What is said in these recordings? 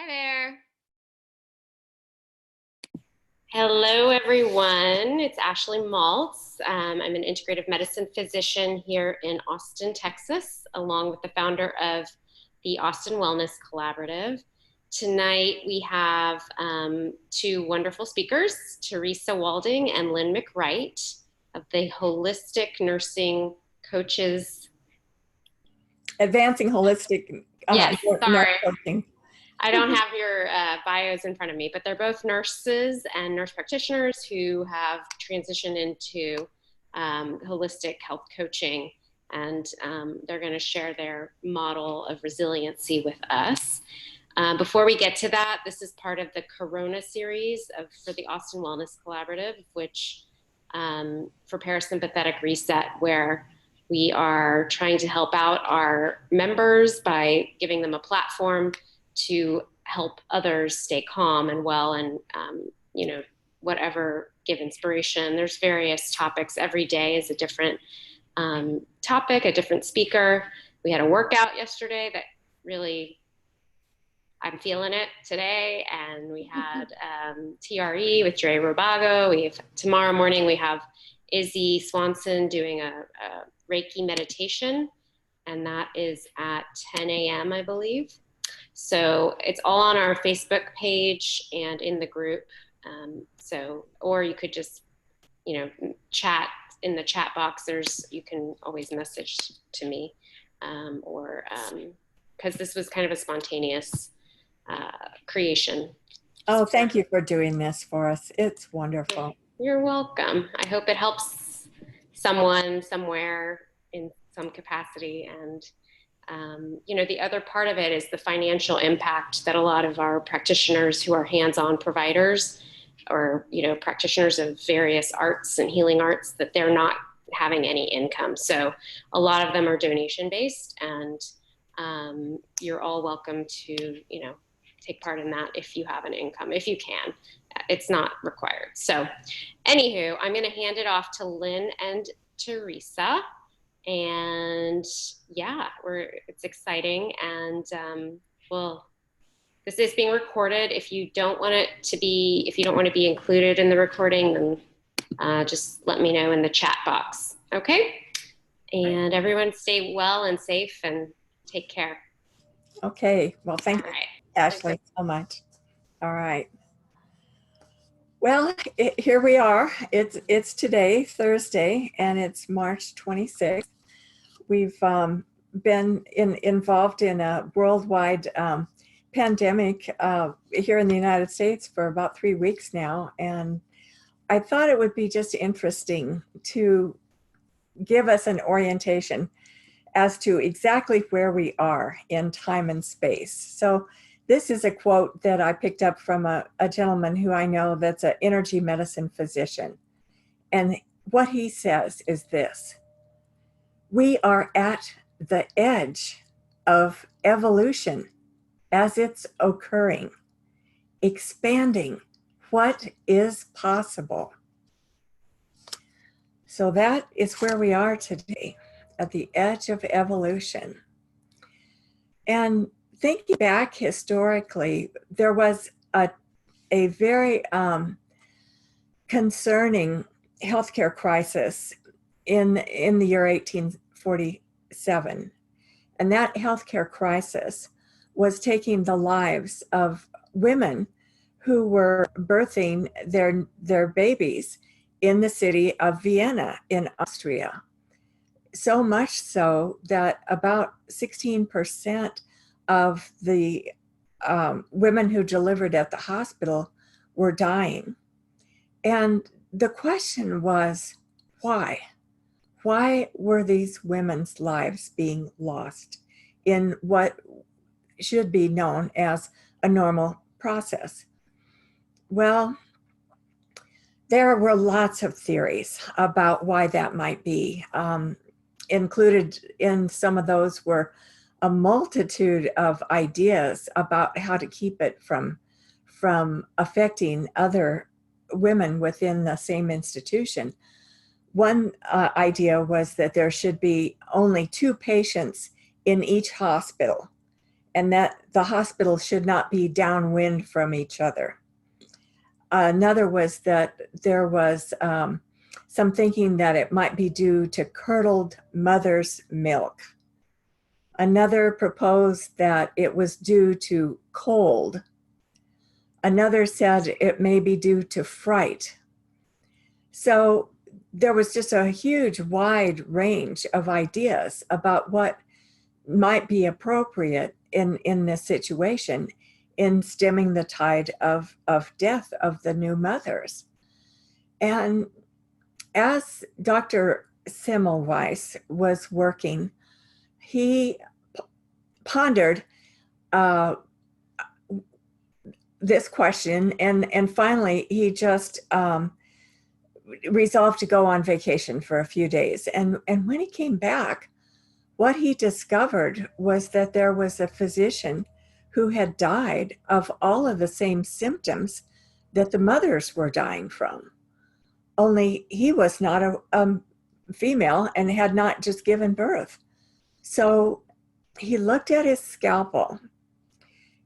Hi there. Hello, everyone. It's Ashley Maltz. I'm an integrative medicine physician here in Austin, Texas, along with the founder of the Austin Wellness Collaborative. Tonight, we have two wonderful speakers, Teresa Walding and Lynn McWright of the Holistic Nursing Coaches. Advancing Holistic Yes, Nurse sorry. Coaching. I don't have your bios in front of me, but they're both nurses and nurse practitioners who have transitioned into holistic health coaching, and they're going to share their model of resiliency with us. Before we get to that, this is part of the Corona series for the Austin Wellness Collaborative, which for parasympathetic reset, where we are trying to help out our members by giving them a platform to help others stay calm and well and, whatever, give inspiration. There's various topics. Every day is a different topic, a different speaker. We had a workout yesterday that really, I'm feeling it today. And we had TRE with Dre Robago. Tomorrow morning, we have Izzy Swanson doing a Reiki meditation. And that is at 10 a.m., I believe. So it's all on our Facebook page and in the group. Or you could just, chat in the chat box. You can always message to me, because this was kind of a spontaneous creation. Oh, thank you for doing this for us. It's wonderful. You're welcome. I hope it helps someone somewhere in some capacity. And the other part of it is the financial impact that a lot of our practitioners who are hands-on providers or, practitioners of various arts and healing arts, that they're not having any income. So a lot of them are donation-based, and you're all welcome to, take part in that if you have an income, if you can. It's not required. So anywho, I'm going to hand it off to Lynn and Teresa. And yeah, it's exciting. And this is being recorded. If you don't want to be included in the recording, then just let me know in the chat box. Okay. And everyone stay well and safe and take care. Okay. Well, thank you, Ashley, so much. All right. Well, here we are. It's today, Thursday, and it's March 26th. We've been involved in a worldwide pandemic here in the United States for about 3 weeks now. And I thought it would be just interesting to give us an orientation as to exactly where we are in time and space. So this is a quote that I picked up from a gentleman who I know that's an energy medicine physician. And what he says is this: we are at the edge of evolution as it's occurring, expanding what is possible. So that is where we are today, at the edge of evolution. And thinking back historically, there was a very concerning healthcare crisis in the year 1847. And that healthcare crisis was taking the lives of women who were birthing their babies in the city of Vienna in Austria. So much so that about 16% of the women who delivered at the hospital were dying. And the question was, why? Why were these women's lives being lost in what should be known as a normal process? Well, there were lots of theories about why that might be. Included in some of those were a multitude of ideas about how to keep it from affecting other women within the same institution. One idea was that there should be only 2 patients in each hospital, and that the hospital should not be downwind from each other. Another was that there was some thinking that it might be due to curdled mother's milk. Another proposed that it was due to cold. Another said it may be due to fright. So there was just a huge wide range of ideas about what might be appropriate in this situation in stemming the tide of death of the new mothers. And as Dr. Semmelweis was working, he pondered this question, and finally he just resolved to go on vacation for a few days. And when he came back, what he discovered was that there was a physician who had died of all of the same symptoms that the mothers were dying from. Only he was not a female and had not just given birth. So he looked at his scalpel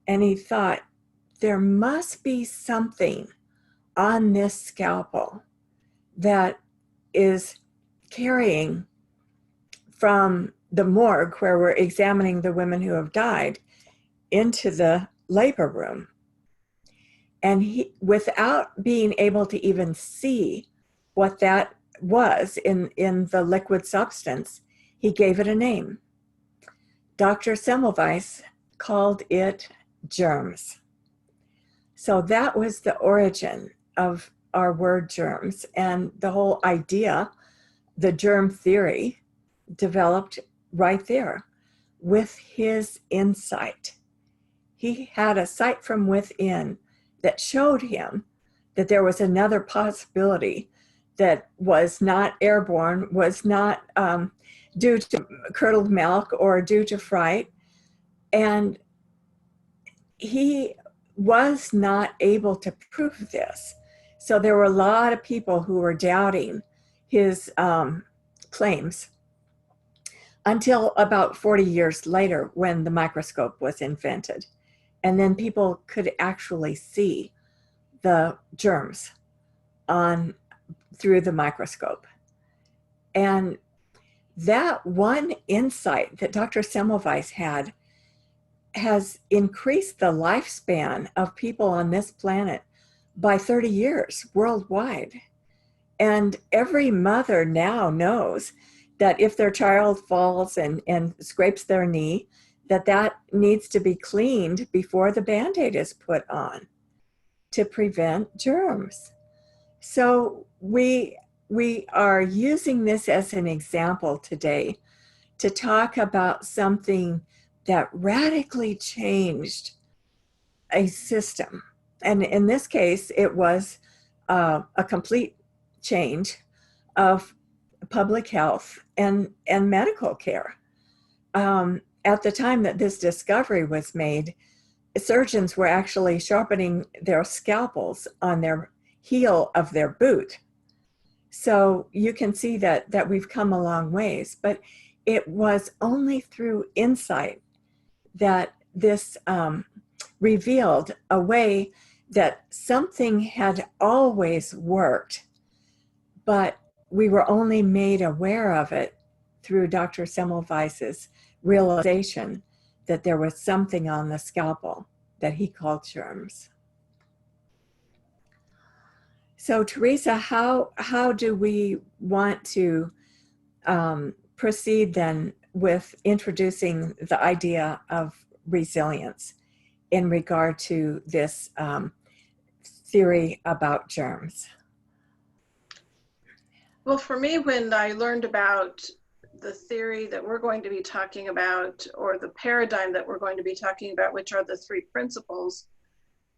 and he thought, there must be something on this scalpel that is carrying from the morgue, where we're examining the women who have died, into the labor room. And he, without being able to even see what that was in the liquid substance, he gave it a name. Dr. Semmelweis called it germs. So that was the origin of our word germs, and the whole idea, the germ theory, developed right there with his insight. He had a sight from within that showed him that there was another possibility that was not airborne, was not due to curdled milk or due to fright. And he was not able to prove this. So there were a lot of people who were doubting his claims until about 40 years later, when the microscope was invented. And then people could actually see the germs through the microscope. And that one insight that Dr. Semmelweis had has increased the lifespan of people on this planet by 30 years worldwide. And every mother now knows that if their child falls and scrapes their knee, that needs to be cleaned before the Band-Aid is put on to prevent germs. So we are using this as an example today to talk about something that radically changed a system. And in this case, it was a complete change of public health and medical care. At the time that this discovery was made, surgeons were actually sharpening their scalpels on their heel of their boot. So you can see that we've come a long ways, but it was only through insight that this revealed a way that something had always worked, but we were only made aware of it through Dr. Semmelweis's realization that there was something on the scalpel that he called germs. So Teresa, how do we want to proceed then with introducing the idea of resilience in regard to this theory about germs? Well, for me, when I learned about the theory that we're going to be talking about, or the paradigm that we're going to be talking about, which are the three principles,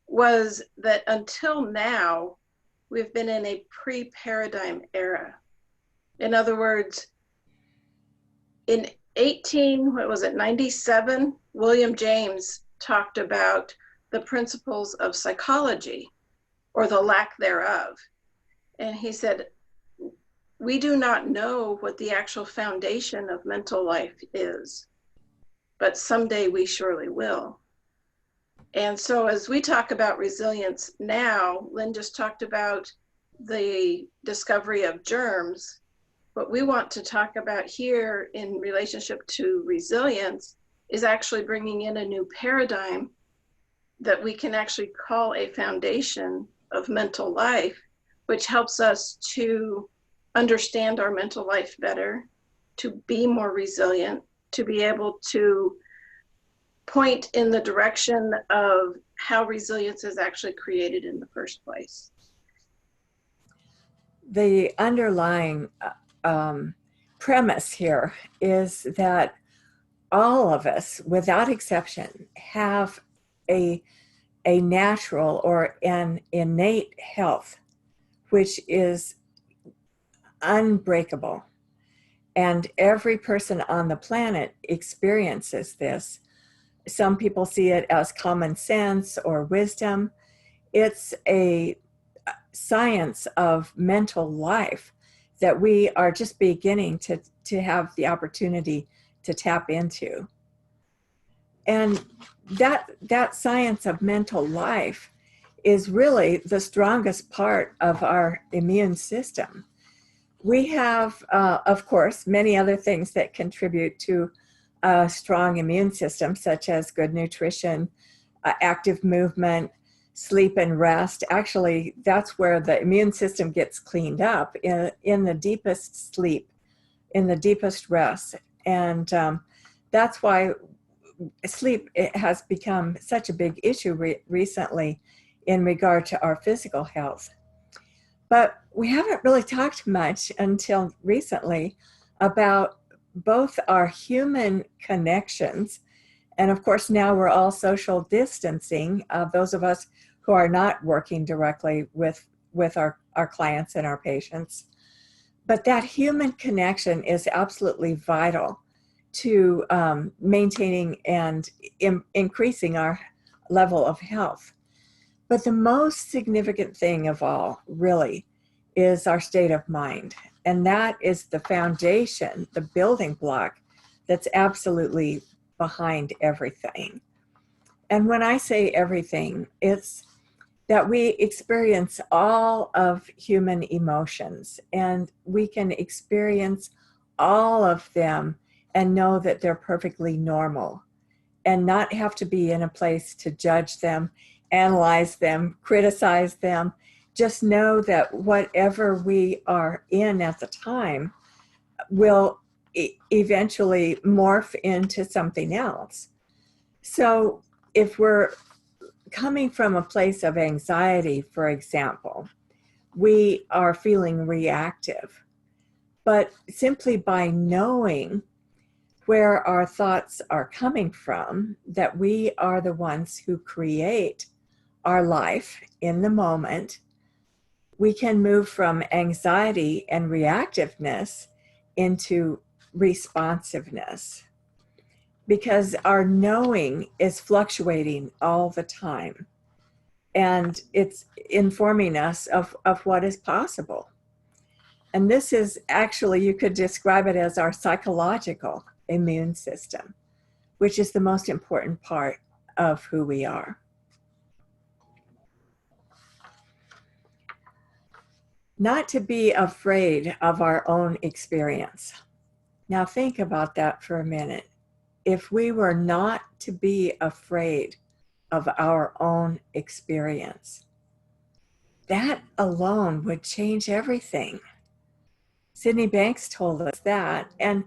was that until now, we've been in a pre-paradigm era. In other words, in 97, William James talked about the principles of psychology, or the lack thereof. And he said, we do not know what the actual foundation of mental life is. but someday we surely will. And so as we talk about resilience now, Lynn just talked about the discovery of germs. What we want to talk about here in relationship to resilience is actually bringing in a new paradigm that we can actually call a foundation of mental life, which helps us to understand our mental life better, to be more resilient, to be able to point in the direction of how resilience is actually created in the first place. The underlying premise here is that all of us, without exception, have a natural or an innate health, which is unbreakable. And every person on the planet experiences this. Some people see it as common sense or wisdom. It's a science of mental life that we are just beginning to have the opportunity to tap into. And that science of mental life is really the strongest part of our immune system. We have, of course, many other things that contribute to a strong immune system, such as good nutrition, active movement, sleep and rest. Actually, that's where the immune system gets cleaned up, in the deepest sleep, in the deepest rest. And that's why sleep has become such a big issue recently in regard to our physical health. But we haven't really talked much until recently about both our human connections, and of course now we're all social distancing, those of us who are not working directly with our clients and our patients. But that human connection is absolutely vital to maintaining and increasing our level of health. But the most significant thing of all, really, is our state of mind. And that is the foundation, the building block that's absolutely behind everything. And when I say everything, it's that we experience all of human emotions, and we can experience all of them and know that they're perfectly normal and not have to be in a place to judge them, analyze them, criticize them. Just know that whatever we are in at the time will eventually morph into something else. So if we're coming from a place of anxiety, for example, we are feeling reactive. But simply by knowing where our thoughts are coming from, that we are the ones who create our life in the moment, we can move from anxiety and reactiveness into responsiveness, because our knowing is fluctuating all the time, and it's informing us of what is possible. And this is actually, you could describe it as our psychological immune system, which is the most important part of who we are. Not to be afraid of our own experience. Now think about that for a minute. If we were not to be afraid of our own experience, that alone would change everything. Sydney Banks told us that, and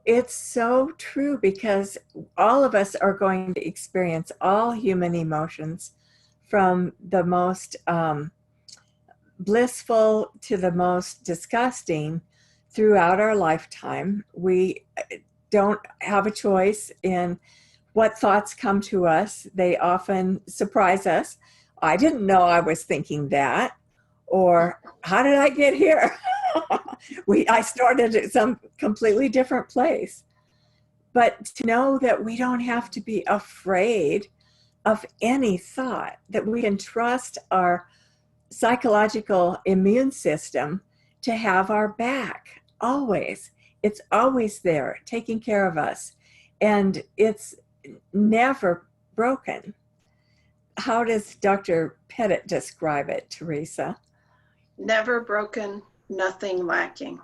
it's so true, because all of us are going to experience all human emotions, from the most blissful to the most disgusting, throughout our lifetime. We don't have a choice in what thoughts come to us. They often surprise us. I didn't know I was thinking that, or how did I get here? I started at some completely different place. But to know that we don't have to be afraid of any thought, that we can trust our psychological immune system to have our back always. It's always there, taking care of us. and it's never broken. How does Dr. Pettit describe it, Teresa? Never broken, nothing lacking.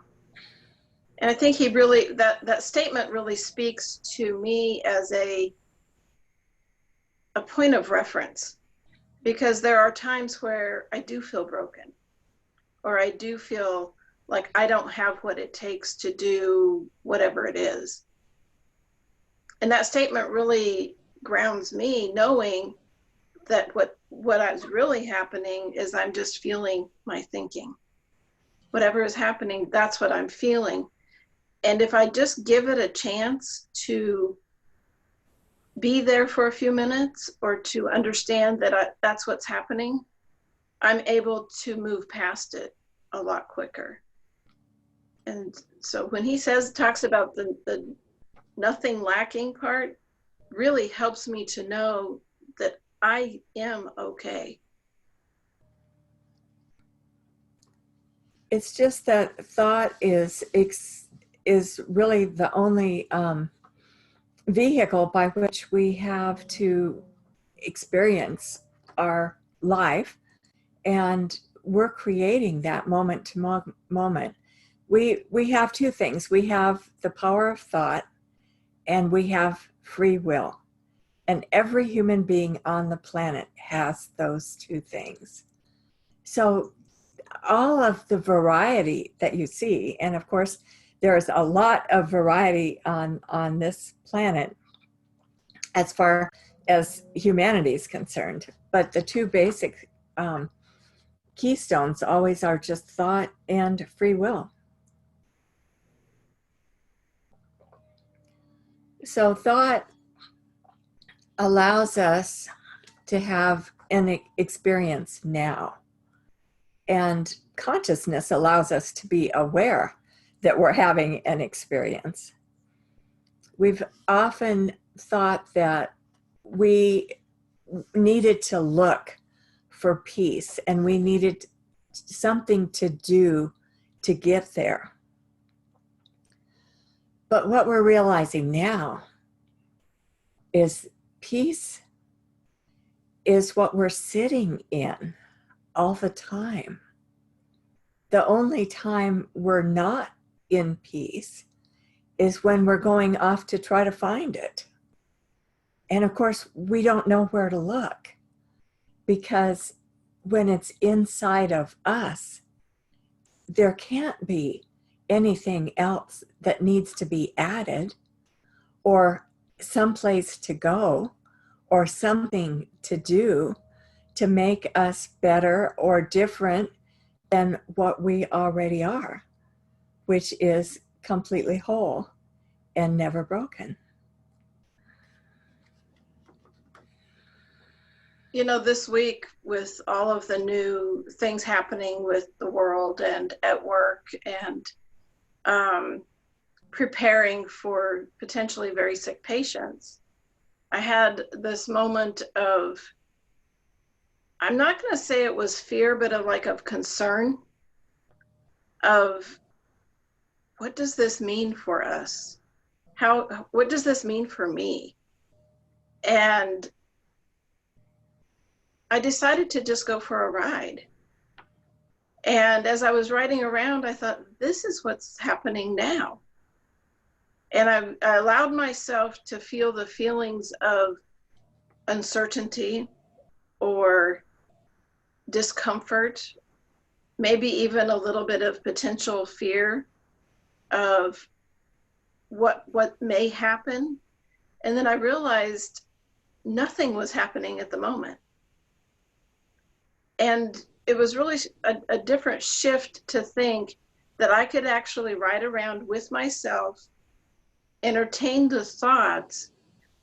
And I think he really, that statement really speaks to me as a point of reference, because there are times where I do feel broken, or I do feel like I don't have what it takes to do whatever it is. And that statement really grounds me, knowing that what is really happening is I'm just feeling my thinking. Whatever is happening, that's what I'm feeling. And if I just give it a chance to be there for a few minutes, or to understand that that's what's happening, I'm able to move past it a lot quicker. And so when he talks about the nothing lacking part, really helps me to know that I am okay. It's just that thought is really the only vehicle by which we have to experience our life, and we're creating that moment to moment. We have two things. We have the power of thought, and we have free will. And every human being on the planet has those two things. So all of the variety that you see, and of course there's a lot of variety on this planet as far as humanity is concerned, but the two basic keystones always are just thought and free will. So thought allows us to have an experience now, and consciousness allows us to be aware that we're having an experience. We've often thought that we needed to look for peace, and we needed something to do to get there. But what we're realizing now is peace is what we're sitting in all the time. The only time we're not in peace is when we're going off to try to find it. And of course, we don't know where to look, because when it's inside of us, there can't be anything else that needs to be added, or someplace to go, or something to do to make us better or different than what we already are, which is completely whole and never broken. You know, this week, with all of the new things happening with the world and at work, and preparing for potentially very sick patients, I had this moment of, I'm not going to say it was fear, but of concern of, what does this mean for us? What does this mean for me? And I decided to just go for a ride. And as I was riding around, I thought, this is what's happening now. And I allowed myself to feel the feelings of uncertainty or discomfort, maybe even a little bit of potential fear of what may happen. And then I realized nothing was happening at the moment. And it was really a different shift to think that I could actually ride around with myself, entertain the thoughts,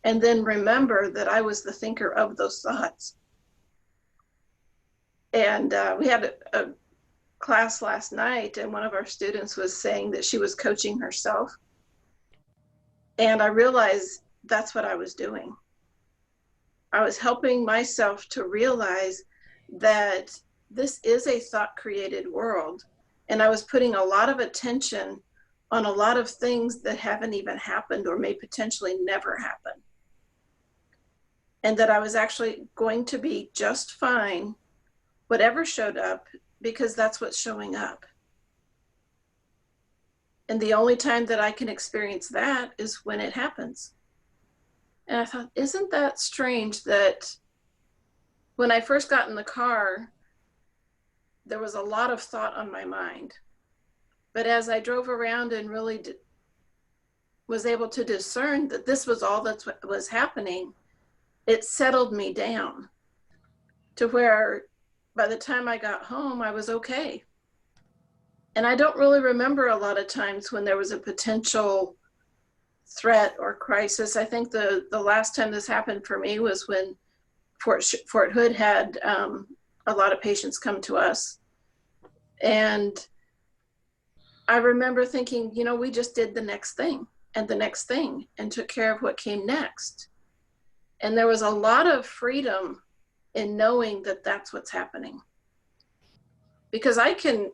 and then remember that I was the thinker of those thoughts. And we had a class last night, and one of our students was saying that she was coaching herself. And I realized that's what I was doing. I was helping myself to realize that this is a thought-created world, and I was putting a lot of attention on a lot of things that haven't even happened or may potentially never happen. And that I was actually going to be just fine, whatever showed up, because that's what's showing up. And the only time that I can experience that is when it happens. And I thought, isn't that strange that when I first got in the car, there was a lot of thought on my mind. But as I drove around and really was able to discern that this was all that was happening, it settled me down to where by the time I got home, I was okay. And I don't really remember a lot of times when there was a potential threat or crisis. I think the last time this happened for me was when Fort Hood had a lot of patients come to us. And I remember thinking, you know, we just did the next thing and the next thing and took care of what came next. And there was a lot of freedom in knowing that that's what's happening. Because I can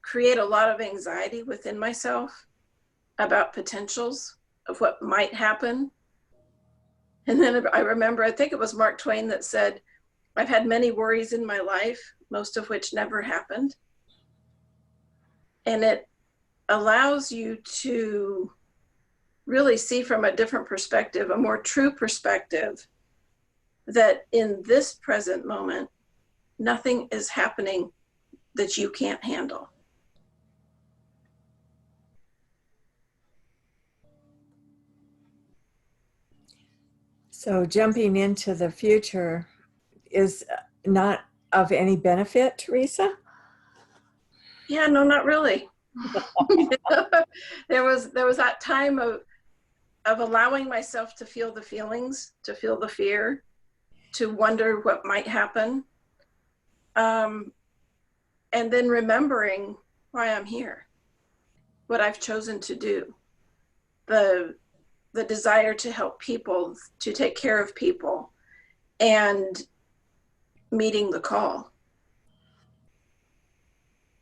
create a lot of anxiety within myself about potentials of what might happen. And then I remember, I think it was Mark Twain that said, I've had many worries in my life, most of which never happened. And it allows you to really see from a different perspective, a more true perspective, that in this present moment, nothing is happening that you can't handle. So jumping into the future is not of any benefit, Teresa? Yeah, no, not really. There was that time of allowing myself to feel the feelings, to feel the fear, to wonder what might happen. And then remembering why I'm here, what I've chosen to do, the desire to help people, to take care of people, and meeting the call.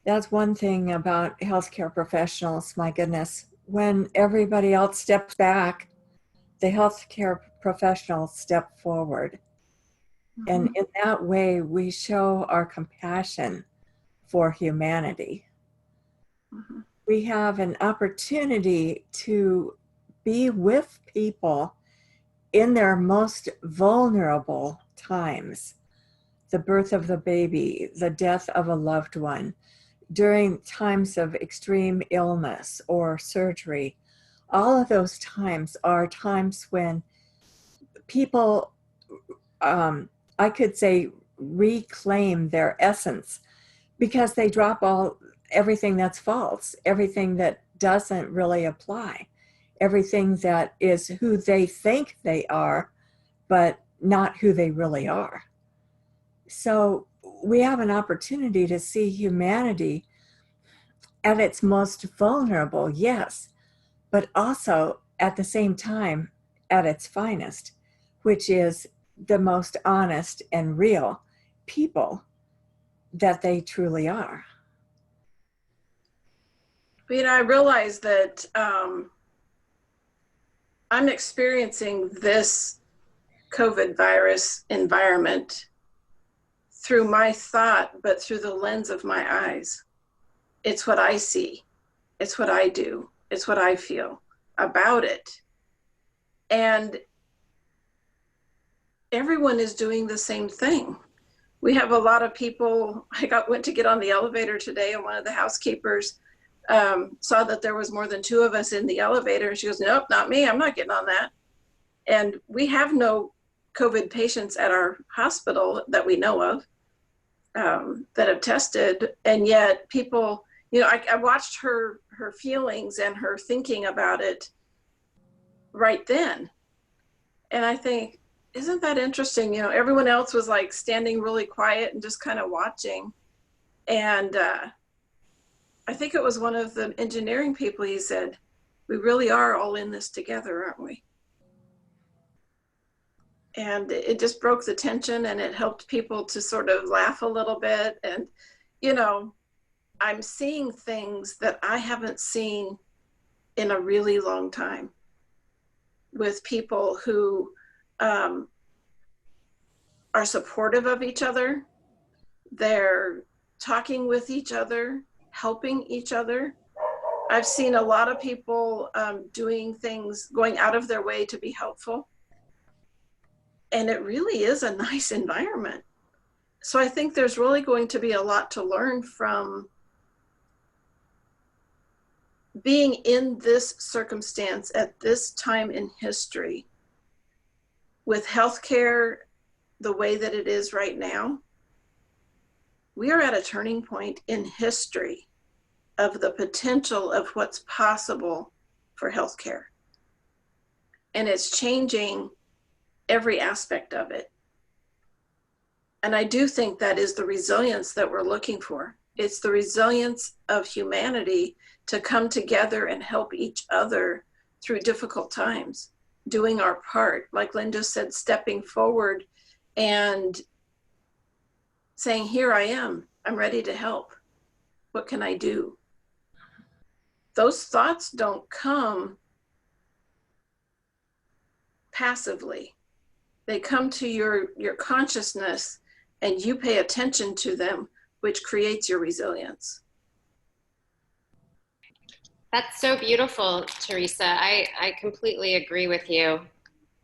That's one thing about healthcare professionals, my goodness. When everybody else steps back, the healthcare professionals step forward. Mm-hmm. And in that way, we show our compassion for humanity. Mm-hmm. We have an opportunity to be with people in their most vulnerable times. The birth of the baby, the death of a loved one, during times of extreme illness or surgery. All of those times are times when people, I could say, reclaim their essence, because they drop everything that's false, everything that doesn't really apply, everything that is who they think they are, but not who they really are. So we have an opportunity to see humanity at its most vulnerable, yes, but also at the same time at its finest, which is the most honest and real people that they truly are. But I realize that I'm experiencing this COVID virus environment through my thought, but through the lens of my eyes. It's what I see. It's what I do. It's what I feel about it. And everyone is doing the same thing. We have a lot of people. Went to get on the elevator today, and one of the housekeepers saw that there was more than two of us in the elevator. And she goes, nope, not me. I'm not getting on that. And we have no COVID patients at our hospital that we know of that have tested. And yet people, you know, I watched her feelings and her thinking about it right then. And I think, isn't that interesting? You know, everyone else was like standing really quiet and just kind of watching. And I think it was one of the engineering people, he said, we really are all in this together, aren't we? And it just broke the tension, and it helped people to sort of laugh a little bit. And, you know, I'm seeing things that I haven't seen in a really long time, with people who are supportive of each other. They're talking with each other, helping each other. I've seen a lot of people doing things, going out of their way to be helpful. And it really is a nice environment. So I think there's really going to be a lot to learn from being in this circumstance at this time in history, with healthcare the way that it is right now. We are at a turning point in history of the potential of what's possible for healthcare. And it's changing every aspect of it. And I do think that is the resilience that we're looking for. It's the resilience of humanity to come together and help each other through difficult times, doing our part. Like Linda said, stepping forward and saying, here I am, I'm ready to help. What can I do? Those thoughts don't come passively. They come to your consciousness, and you pay attention to them, which creates your resilience. That's so beautiful, Teresa. I completely agree with you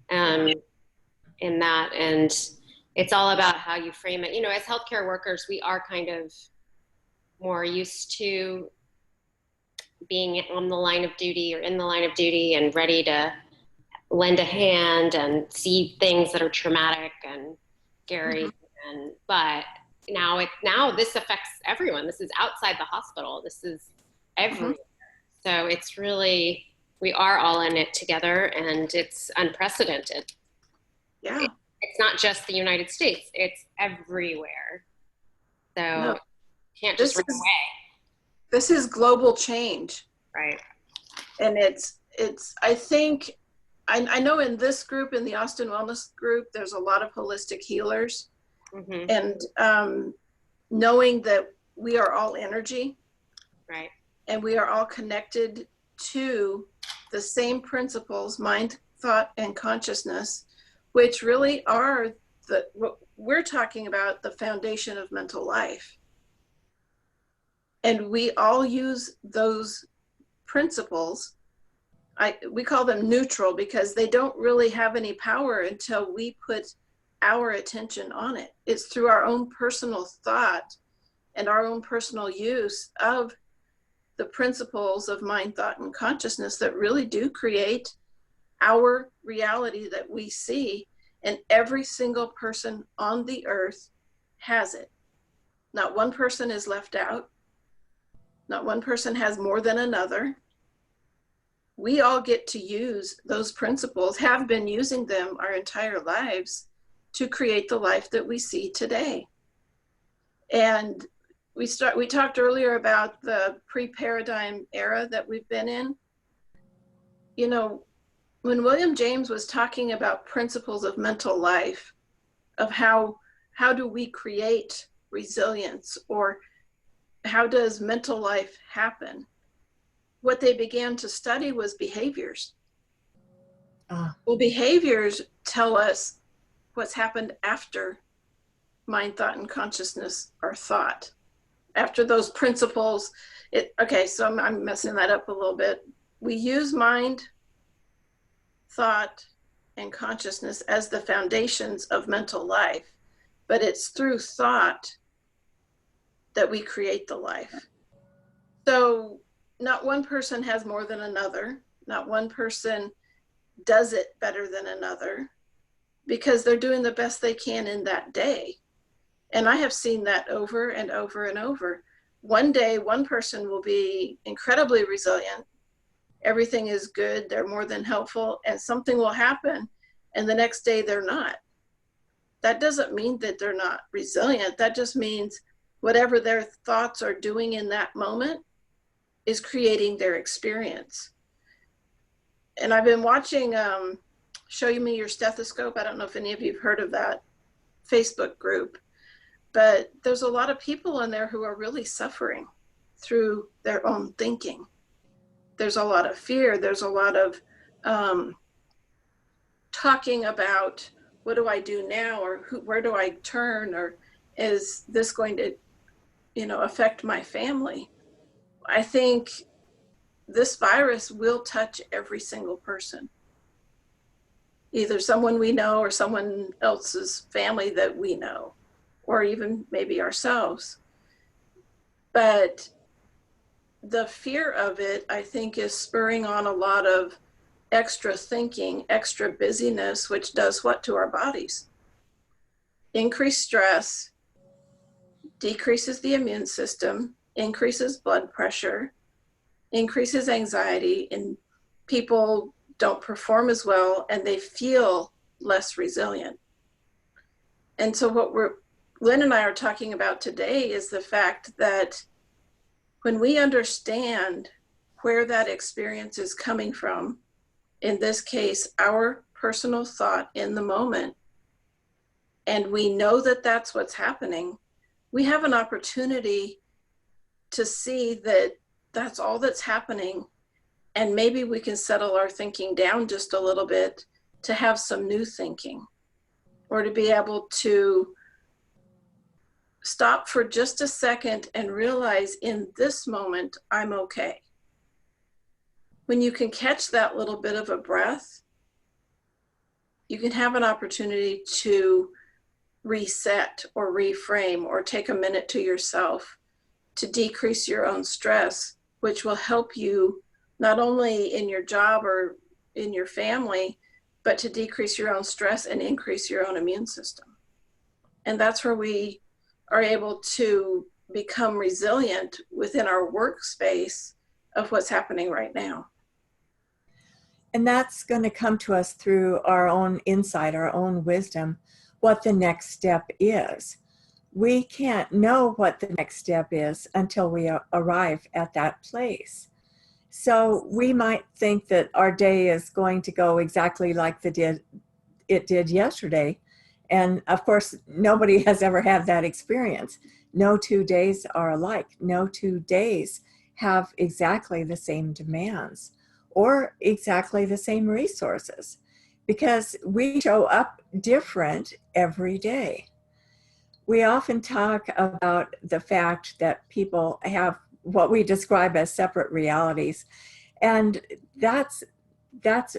in that. And it's all about how you frame it. You know, as healthcare workers, we are kind of more used to being on the line of duty or in the line of duty and ready to lend a hand and see things that are traumatic and scary. Mm-hmm. But now this affects everyone. This is outside the hospital. This is everywhere. Mm-hmm. So it's really, we are all in it together, and it's unprecedented. Yeah. It's not just the United States, it's everywhere. So no, can't just run away. This is global change. Right. And I think, I know in this group, in the Austin Wellness group, there's a lot of holistic healers. Mm-hmm. And knowing that we are all energy. Right. And we are all connected to the same principles, mind, thought, and consciousness, which really are what we're talking about, the foundation of mental life. And we all use those principles. We call them neutral because they don't really have any power until we put our attention on it. It's through our own personal thought and our own personal use of the principles of mind, thought, and consciousness that really do create our reality that we see. And every single person on the earth has it. Not one person is left out. Not one person has more than another. We all get to use those principles, have been using them our entire lives to create the life that we see today. And we talked earlier about the pre-paradigm era that we've been in. You know, when William James was talking about principles of mental life, of how do we create resilience, or how does mental life happen, what they began to study was behaviors. Well, behaviors tell us what's happened after mind, thought, and consciousness are thought. After those principles, okay, so I'm messing that up a little bit. We use mind, thought, and consciousness as the foundations of mental life, but it's through thought that we create the life. So not one person has more than another. Not one person does it better than another, because they're doing the best they can in that day. And I have seen that over and over and over. One day, one person will be incredibly resilient. Everything is good. They're more than helpful, and something will happen. And the next day they're not. That doesn't mean that they're not resilient. That just means whatever their thoughts are doing in that moment is creating their experience. And I've been watching Show Me Your Stethoscope. I don't know if any of you have heard of that Facebook group. But there's a lot of people in there who are really suffering through their own thinking. there's a lot of fear. There's a lot of talking about, what do I do now, or where do I turn, or is this going to, affect my family? I think this virus will touch every single person, either someone we know or someone else's family that we know, or even maybe ourselves. But the fear of it, I think, is spurring on a lot of extra thinking, extra busyness, which does what to our bodies? Increased stress, decreases the immune system, increases blood pressure, increases anxiety, and people don't perform as well and they feel less resilient. And so what Lynn and I are talking about today is the fact that when we understand where that experience is coming from, in this case, our personal thought in the moment, and we know that that's what's happening, we have an opportunity to see that that's all that's happening. And maybe we can settle our thinking down just a little bit to have some new thinking, or to be able to stop for just a second and realize in this moment, I'm okay. When you can catch that little bit of a breath, you can have an opportunity to reset or reframe or take a minute to yourself to decrease your own stress, which will help you not only in your job or in your family, but to decrease your own stress and increase your own immune system. And that's where we are able to become resilient within our workspace of what's happening right now. And that's going to come to us through our own insight, our own wisdom, what the next step is. We can't know what the next step is until we arrive at that place. So we might think that our day is going to go exactly like it did yesterday. And of course, nobody has ever had that experience. No 2 days are alike. No 2 days have exactly the same demands or exactly the same resources, because we show up different every day. We often talk about the fact that people have what we describe as separate realities. And that's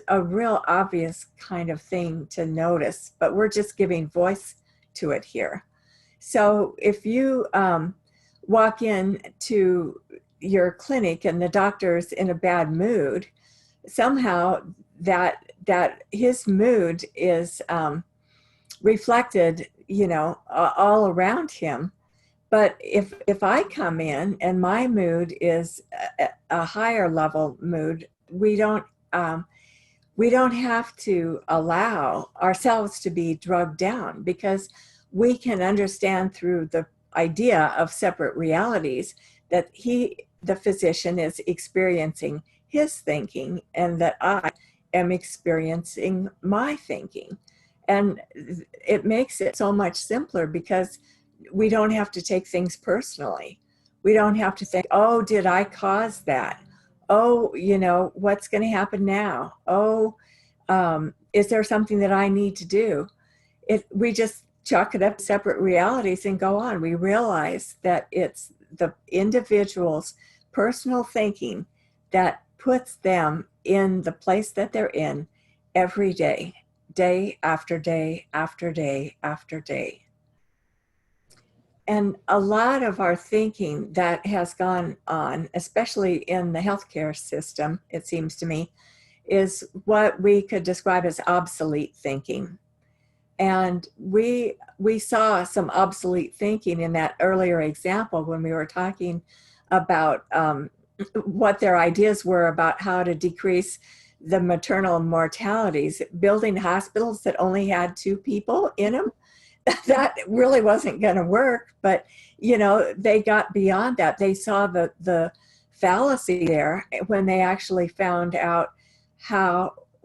a real obvious kind of thing to notice, but we're just giving voice to it here. So if you walk in to your clinic and the doctor's in a bad mood, somehow that his mood is reflected, all around him. But if I come in and my mood is a higher level mood, we don't have to allow ourselves to be drugged down, because we can understand through the idea of separate realities that the physician, is experiencing his thinking and that I am experiencing my thinking. And it makes it so much simpler, because we don't have to take things personally. We don't have to think, oh, did I cause that? Oh, what's going to happen now? Oh, is there something that I need to do? We just chalk it up to separate realities and go on. We realize that it's the individual's personal thinking that puts them in the place that they're in every day, day after day after day after day. And a lot of our thinking that has gone on, especially in the healthcare system, it seems to me, is what we could describe as obsolete thinking. And we saw some obsolete thinking in that earlier example when we were talking about what their ideas were about how to decrease the maternal mortalities, building hospitals that only had 2 people in them. That really wasn't going to work, but they got beyond that. They saw the fallacy there when they actually found out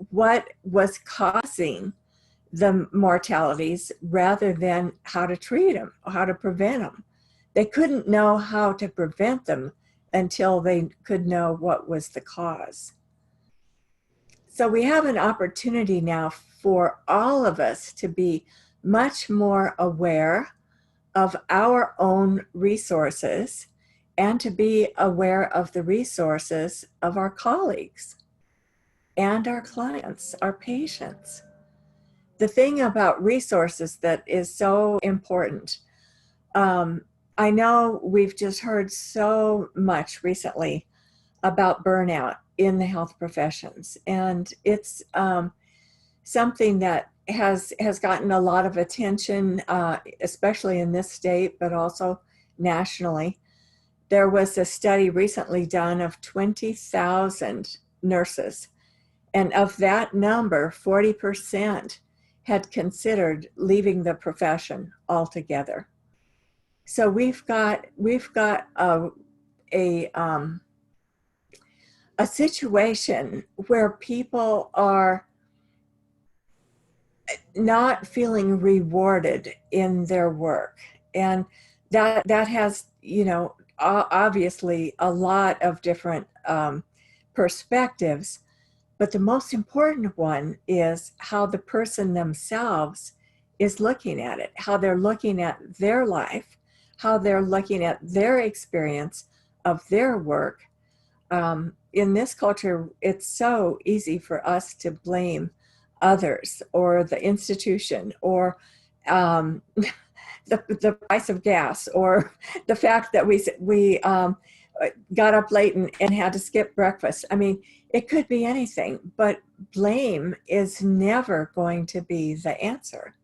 what was causing the mortalities rather than how to treat them, how to prevent them. They couldn't know how to prevent them until they could know what was the cause. So we have an opportunity now for all of us to be much more aware of our own resources and to be aware of the resources of our colleagues and our clients, our patients. The thing about resources that is so important, I know we've just heard so much recently about burnout in the health professions, and it's something that has gotten a lot of attention, especially in this state, but also nationally. There was a study recently done of 20,000 nurses, and of that number, 40% had considered leaving the profession altogether. So we've got a situation where people are not feeling rewarded in their work, and that has, you know, obviously a lot of different perspectives, but the most important one is how the person themselves is looking at it, how they're looking at their life, how they're looking at their experience of their work. In this culture, it's so easy for us to blame others or the institution or the price of gas or the fact that we got up late and had to skip breakfast. I mean, it could be anything, but blame is never going to be the answer.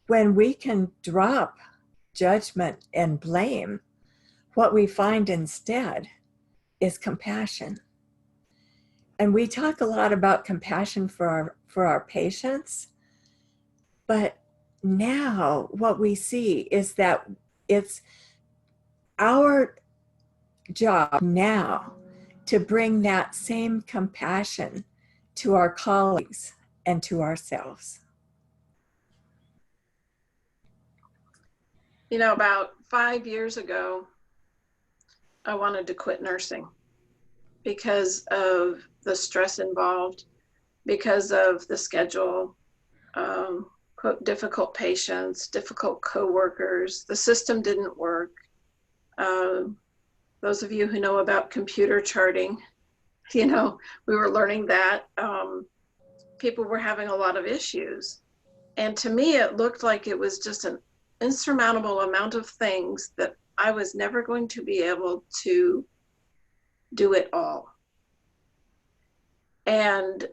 When we can drop judgment and blame, what we find instead is compassion. And we talk a lot about compassion for our patients, but now what we see is that it's our job now to bring that same compassion to our colleagues and to ourselves. You know, about 5 years ago, I wanted to quit nursing because of the stress involved, because of the schedule, difficult patients, difficult coworkers. The system didn't work. Those of you who know about computer charting, you know, we were learning that people were having a lot of issues. And to me, it looked like it was just an insurmountable amount of things that I was never going to be able to do it all. And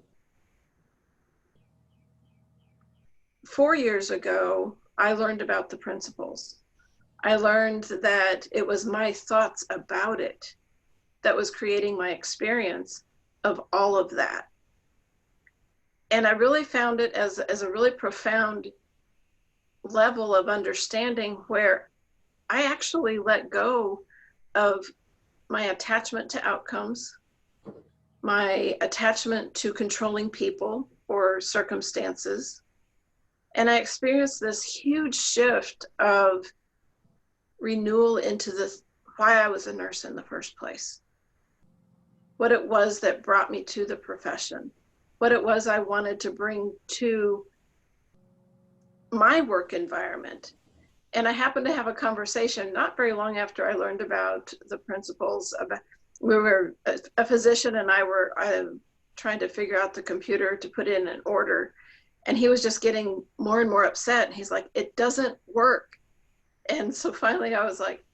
4 years ago, I learned about the principles. I learned that it was my thoughts about it that was creating my experience of all of that. And I really found it as a really profound level of understanding where I actually let go of my attachment to outcomes, my attachment to controlling people or circumstances. And I experienced this huge shift of renewal into why I was a nurse in the first place, what it was that brought me to the profession, what it was I wanted to bring to my work environment. And I happened to have a conversation not very long after I learned about the principles. We were, a physician and I were trying to figure out the computer to put in an order. And he was just getting more and more upset. He's like, it doesn't work. And so finally I was like,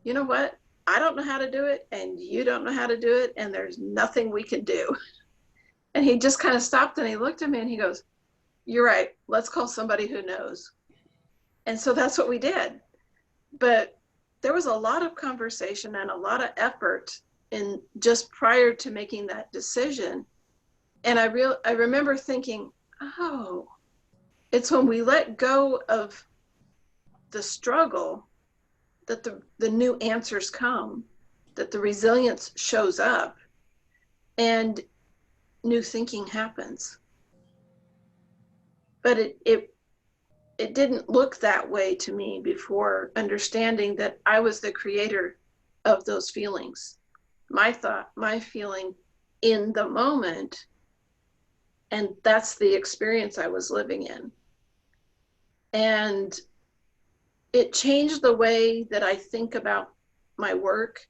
you know what? I don't know how to do it and you don't know how to do it. And there's nothing we can do. And he just kind of stopped and he looked at me and he goes, you're right. Let's call somebody who knows. And so that's what we did. But there was a lot of conversation and a lot of effort in just prior to making that decision. And I remember thinking, oh, it's when we let go of the struggle that the new answers come, that the resilience shows up and new thinking happens. But it didn't look that way to me before understanding that I was the creator of those feelings. my thought, my feeling in the moment. And that's the experience I was living in. And it changed the way that I think about my work.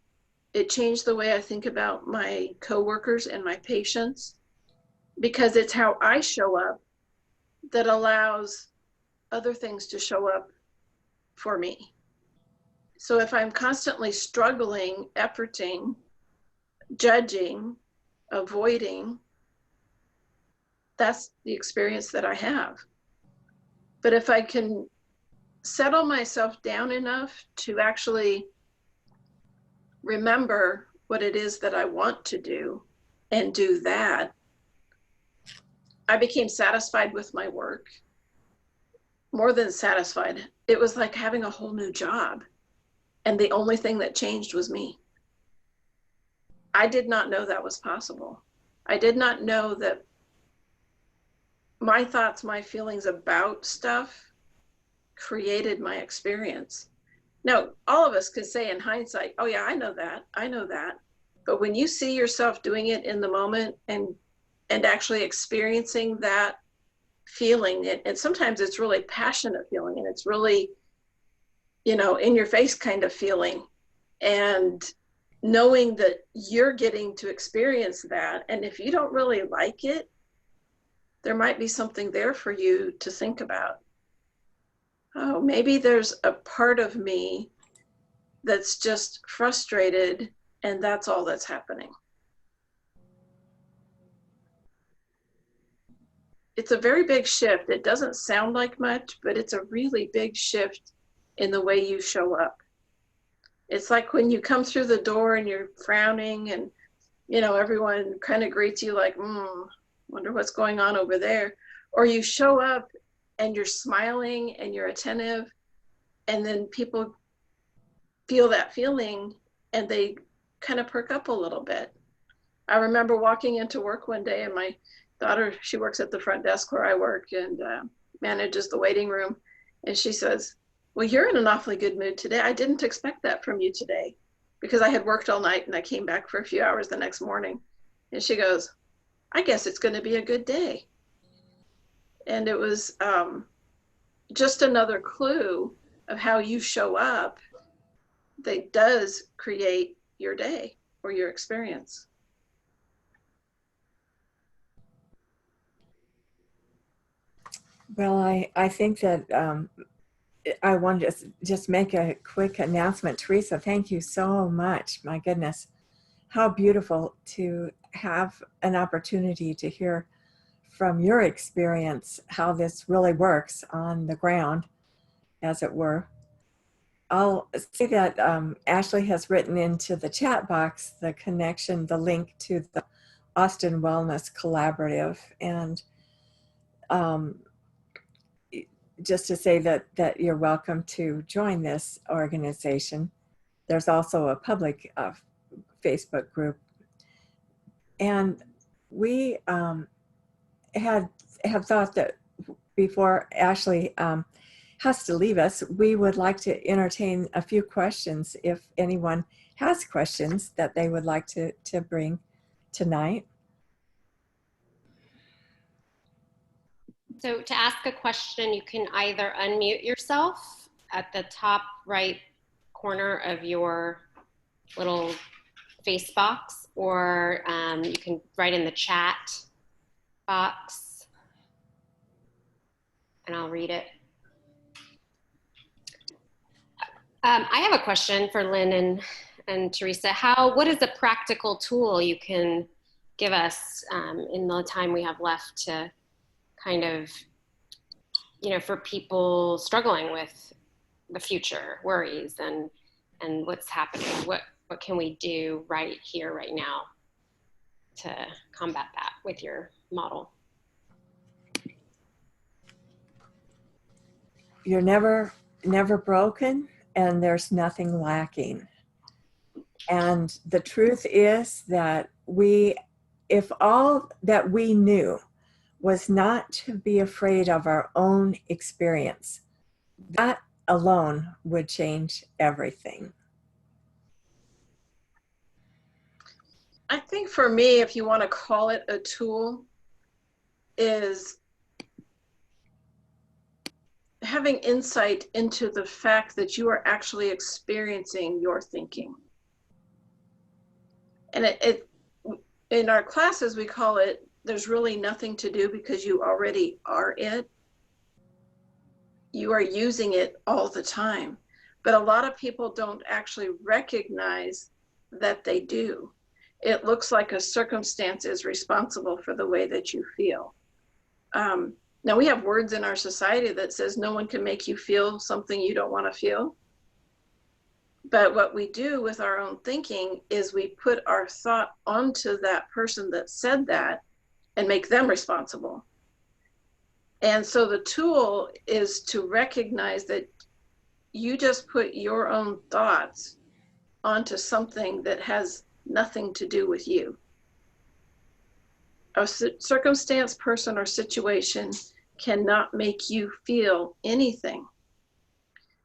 It changed the way I think about my coworkers and my patients, because it's how I show up that allows other things to show up for me. So if I'm constantly struggling, efforting, judging, avoiding, that's the experience that I have. But if I can settle myself down enough to actually remember what it is that I want to do and do that, I became satisfied with my work. More than satisfied. It was like having a whole new job. And the only thing that changed was me. I did not know that was possible. I did not know that my thoughts, my feelings about stuff created my experience. Now, all of us could say in hindsight, oh yeah, I know that, I know that. But when you see yourself doing it in the moment and actually experiencing that feeling, and sometimes it's really passionate feeling, and it's really, you know, in your face kind of feeling, and knowing that you're getting to experience that. And if you don't really like it, there might be something there for you to think about. Oh, maybe there's a part of me that's just frustrated, and that's all that's happening. It's a very big shift. It doesn't sound like much, but it's a really big shift in the way you show up. It's like when you come through the door and you're frowning, and, you know, everyone kind of greets you like, wonder what's going on over there. Or you show up and you're smiling and you're attentive, and then people feel that feeling and they kind of perk up a little bit. I remember walking into work one day, and my daughter, she works at the front desk where I work, and manages the waiting room. And she says, well, you're in an awfully good mood today. I didn't expect that from you today, because I had worked all night and I came back for a few hours the next morning. And she goes, I guess it's going to be a good day. And it was just another clue of how you show up that does create your day or your experience. Well, I think that I want to just make a quick announcement. Teresa, thank you so much. My goodness, how beautiful to have an opportunity to hear from your experience how this really works on the ground, as it were. I'll say that Ashley has written into the chat box the connection, the link to the Austin Wellness Collaborative. And just to say that you're welcome to join this organization. There's also a public Facebook group. And we have thought that before Ashley has to leave us, we would like to entertain a few questions if anyone has questions that they would like to bring tonight. So to ask a question, you can either unmute yourself at the top right corner of your little face box, or you can write in the chat box and I'll read it. I have a question for Lynn and Teresa. What is a practical tool you can give us in the time we have left to kind of, you know, for people struggling with the future worries and what's happening? What can we do right here, right now to combat that with your model? You're never broken, and there's nothing lacking. And the truth is that if all that we knew was not to be afraid of our own experience, that alone would change everything. I think for me, if you want to call it a tool, is having insight into the fact that you are actually experiencing your thinking. And it in our classes, we call it, there's really nothing to do because you already are it. You are using it all the time. But a lot of people don't actually recognize that they do. It looks like a circumstance is responsible for the way that you feel. Now, we have words in our society that says no one can make you feel something you don't want to feel. But what we do with our own thinking is we put our thought onto that person that said that and make them responsible. And so the tool is to recognize that you just put your own thoughts onto something that has nothing to do with you. A circumstance, person, or situation cannot make you feel anything.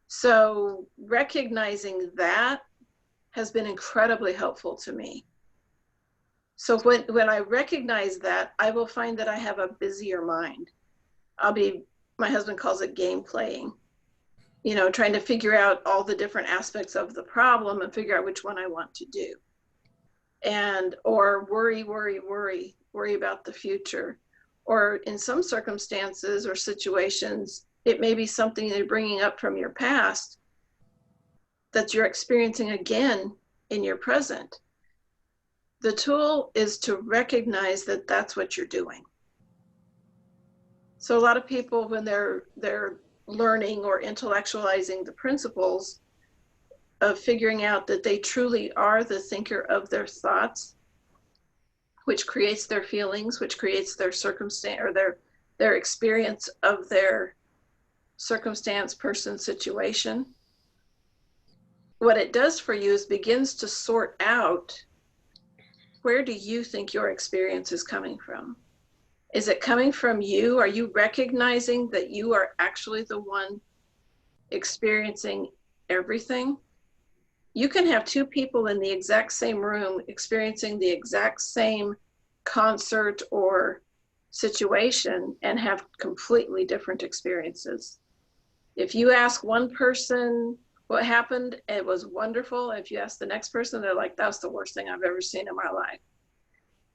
So recognizing that has been incredibly helpful to me. So when I recognize that, I will find that I have a busier mind. My husband calls it game playing, trying to figure out all the different aspects of the problem and figure out which one I want to do. Or worry about the future. Or in some circumstances or situations, it may be something you're bringing up from your past that you're experiencing again in your present. The tool is to recognize that that's what you're doing. So a lot of people, when they're learning or intellectualizing the principles of figuring out that they truly are the thinker of their thoughts, which creates their feelings, which creates their circumstance or their experience of their circumstance, person, situation. What it does for you is begins to sort out, where do you think your experience is coming from? Is it coming from you? Are you recognizing that you are actually the one experiencing everything? You can have two people in the exact same room experiencing the exact same concert or situation and have completely different experiences. If you ask one person what happened, it was wonderful. If you ask the next person, they're like, that's the worst thing I've ever seen in my life.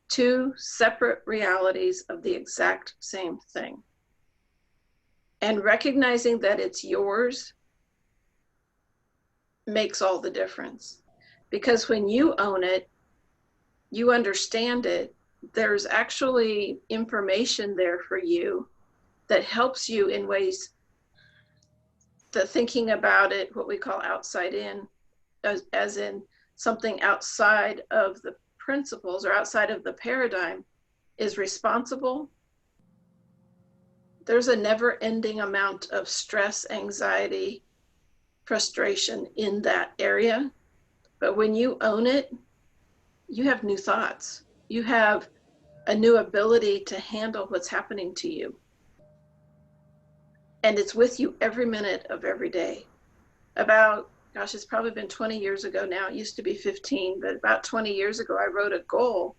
Two separate realities of the exact same thing. And recognizing that it's yours makes all the difference. Because when you own it, you understand it, there's actually information there for you that helps you in ways that thinking about it, what we call outside in, as in something outside of the principles or outside of the paradigm, is responsible. There's a never-ending amount of stress, anxiety, frustration in that area. But when you own it, you have new thoughts. You have a new ability to handle what's happening to you. And it's with you every minute of every day. It's probably been 20 years ago now. It used to be 15, but about 20 years ago, I wrote a goal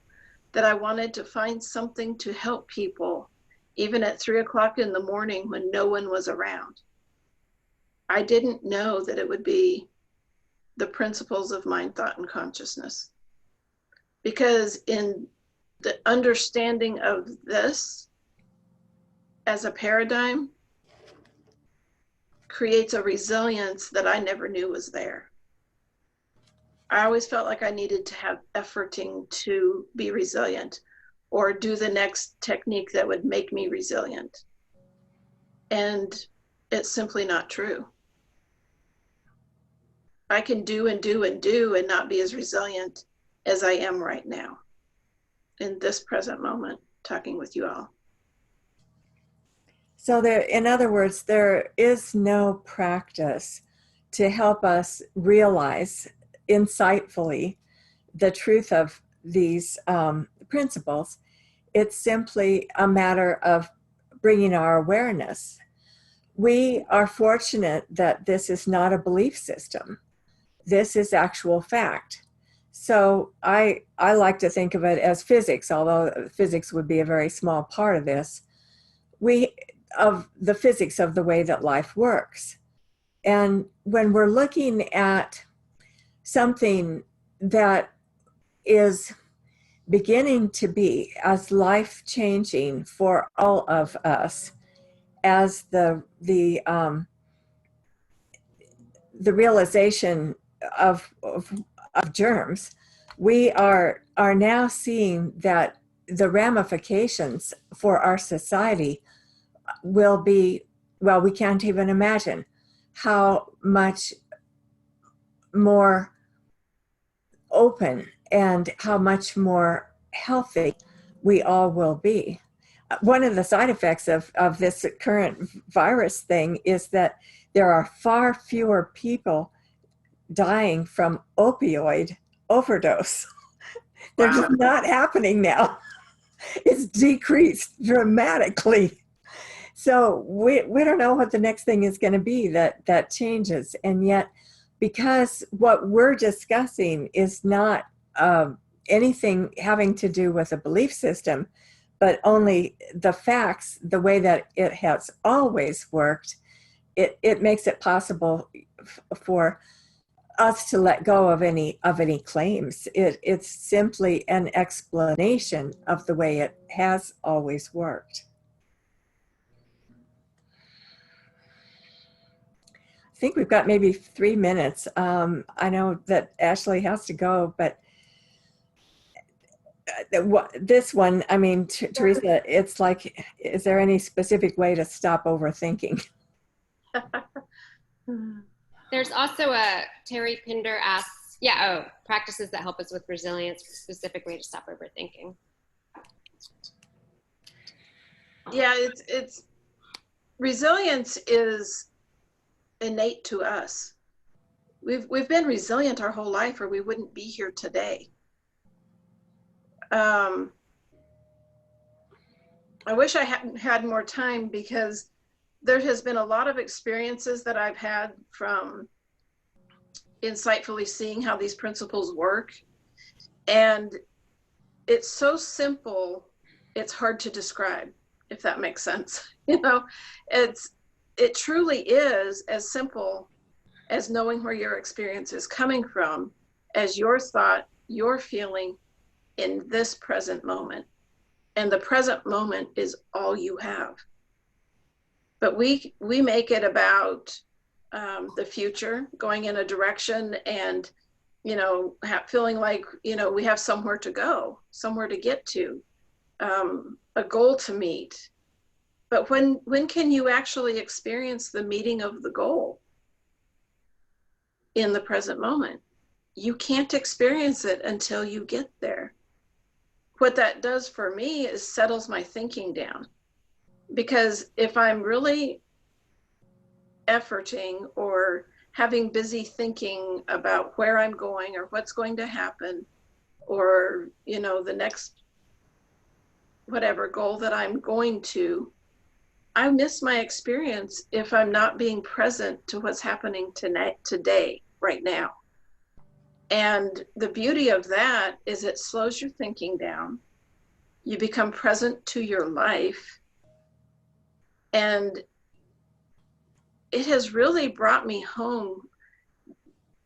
that I wanted to find something to help people, even at 3 o'clock in the morning when no one was around. I didn't know that it would be the principles of mind, thought, and consciousness. Because in the understanding of this as a paradigm creates a resilience that I never knew was there. I always felt like I needed to have efforting to be resilient or do the next technique that would make me resilient. And it's simply not true. I can do and do and do and not be as resilient as I am right now in this present moment, talking with you all. So in other words, there is no practice to help us realize insightfully the truth of these principles. It's simply a matter of bringing our awareness. We are fortunate that this is not a belief system. This is actual fact. So I like to think of it as physics, although physics would be a very small part of this. We of the physics of the way that life works. And when we're looking at something that is beginning to be as life changing for all of us as the realization of germs, we are now seeing that the ramifications for our society will be, well, we can't even imagine how much more open and how much more healthy we all will be. One of the side effects of this current virus thing is that there are far fewer people dying from opioid overdose. They're just Wow. not happening now. It's decreased dramatically. So we don't know what the next thing is going to be that changes. And yet, because what we're discussing is not anything having to do with a belief system, but only the facts, the way that it has always worked, it makes it possible for us to let go of any claims. It's simply an explanation of the way it has always worked. I think we've got maybe 3 minutes. I know that Ashley has to go, but this one, I mean, Teresa, it's like, is there any specific way to stop overthinking? There's also Terry Pinder asks, practices that help us with resilience, specific way to stop overthinking. Yeah, it's resilience is innate to us. We've been resilient our whole life, or we wouldn't be here today. I wish I hadn't had more time, because there has been a lot of experiences that I've had from insightfully seeing how these principles work. And it's so simple, it's hard to describe, if that makes sense. You know, it truly is as simple as knowing where your experience is coming from, as your thought, your feeling in this present moment. And the present moment is all you have. But we make it about the future, going in a direction, and feeling like we have somewhere to go, somewhere to get to, a goal to meet. But when can you actually experience the meeting of the goal in the present moment? You can't experience it until you get there. What that does for me is settles my thinking down. Because if I'm really efforting or having busy thinking about where I'm going or what's going to happen, or the next whatever goal that I'm going to, I miss my experience if I'm not being present to what's happening today, right now. And the beauty of that is it slows your thinking down. You become present to your life. And it has really brought me home,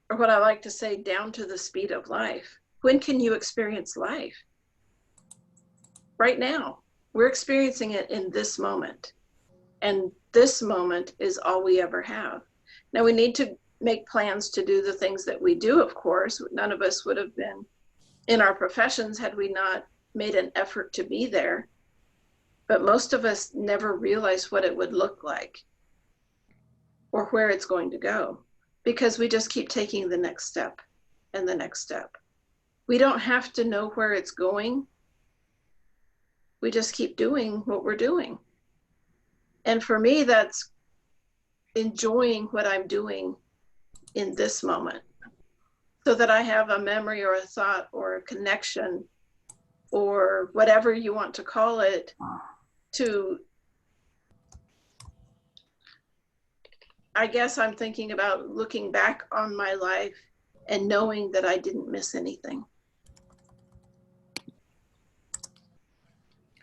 or what I like to say, down to the speed of life. When can you experience life? Right now. We're experiencing it in this moment. And this moment is all we ever have. Now, we need to make plans to do the things that we do, of course. None of us would have been in our professions had we not made an effort to be there. But most of us never realize what it would look like or where it's going to go, because we just keep taking the next step and the next step. We don't have to know where it's going. We just keep doing what we're doing. And for me, that's enjoying what I'm doing in this moment, so that I have a memory or a thought or a connection or whatever you want to call it to, I guess I'm thinking about looking back on my life and knowing that I didn't miss anything.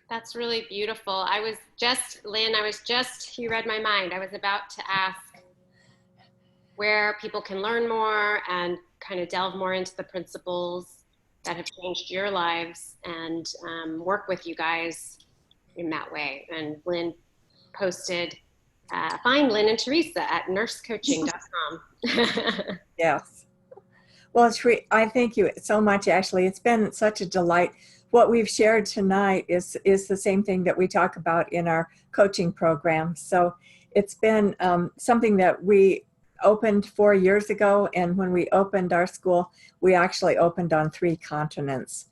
That's really beautiful. Lynn, you read my mind. I was about to ask where people can learn more and kind of delve more into the principles that have changed your lives and work with you guys in that way. And Lynn posted, find Lynn and Teresa at nursecoaching.com. Yes. Well, I thank you so much, Ashley. It's been such a delight. What we've shared tonight is the same thing that we talk about in our coaching program. So it's been something that we opened 4 years ago. And when we opened our school, we actually opened on 3 continents.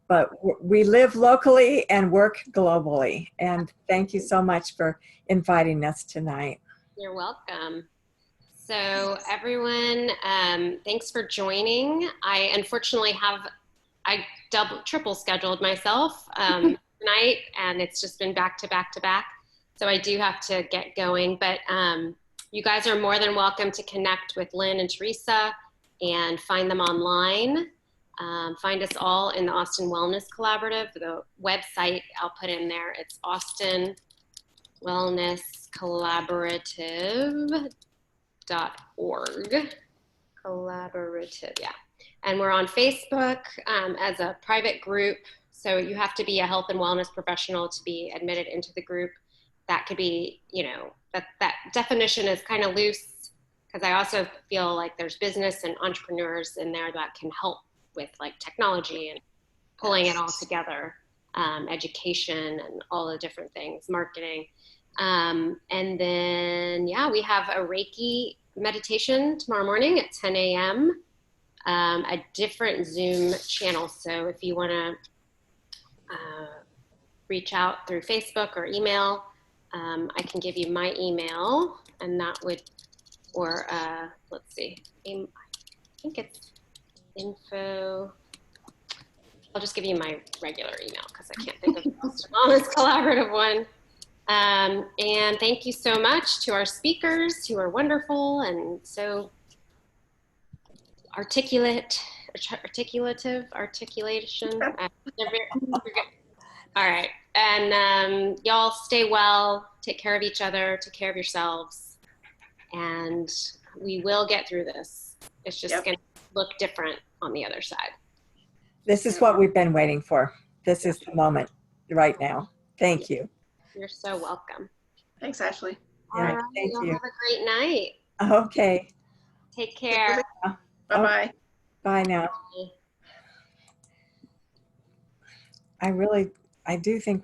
But we live locally and work globally. And thank you so much for inviting us tonight. You're welcome. So everyone, thanks for joining. I unfortunately I triple scheduled myself tonight, and it's just been back to back to back. So I do have to get going, but you guys are more than welcome to connect with Lynn and Teresa and find them online. Find us all in the Austin Wellness Collaborative. The website I'll put in there. It's Austin Wellness Collaborative.org. Collaborative, yeah. And we're on Facebook as a private group. So you have to be a health and wellness professional to be admitted into the group. That could be, that definition is kind of loose, because I also feel like there's business and entrepreneurs in there that can help with like technology and pulling it all together, education and all the different things, marketing. And then, we have a Reiki meditation tomorrow morning at 10 a.m., a different Zoom channel. So if you want to reach out through Facebook or email, I can give you my email, and that would, or let's see, I think it's info. I'll just give you my regular email because I can't think of the Austin Wellness Collaborative one. And thank you so much to our speakers who are wonderful and so articulation. All right. And y'all stay well, take care of each other, take care of yourselves, and we will get through this. It's just going to look different on the other side. This is what we've been waiting for. This is the moment right now. Thank you. You're so welcome. Thanks, Ashley. Yeah, all right, thank you. have a great night. Okay. Take care. Bye-bye. Bye now. Bye. I do think we